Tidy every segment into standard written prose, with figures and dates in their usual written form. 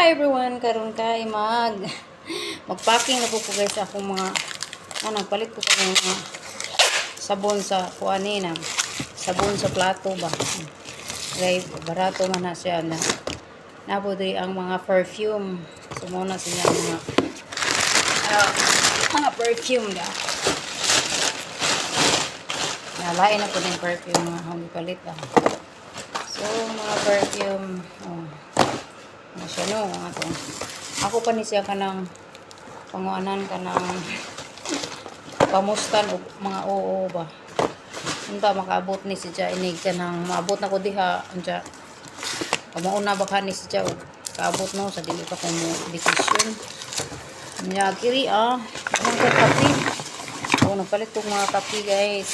Hi everyone, karon kay magpacking na po guys akong mga nagpalit ko sa mga sabon sa kuanina, sabon sa plato ba. Kay barato man na siya na nabudi ang mga perfume. So muna siya mga perfume da. Nalain na po ng perfume nga akong ipalit ah. So mga perfume siya no ako pa ni siya kanang panguanan kanang pamustan og mga oo ba unta makaabot ni siya inig kanang maabot na ko diha unsa kamauna ba kanis siya og kaabot no sa dili pa ko mo decision nya kiri anong kape nagpalit ko mga kape guys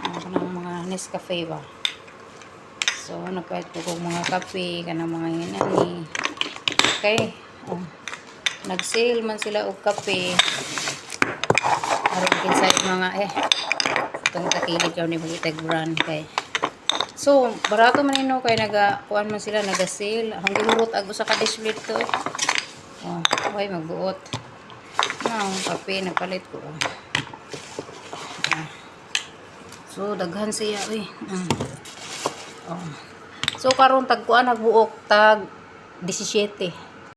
kanang mga Nescafe ba. So, nagpalit ko mga kape, kanang mga hinani. Okay. Nag-sale man sila og kape. Aron kinsay mga itong takilid yaw ni Bagitag brand kay. So, barato man ino kay kuan man sila naga-sale. Ang gihurot ag usa ka display to. Okay, magbuot. Kape nagpalit ko. So, daghan siya So karon tagkuan nagbuok tag 17.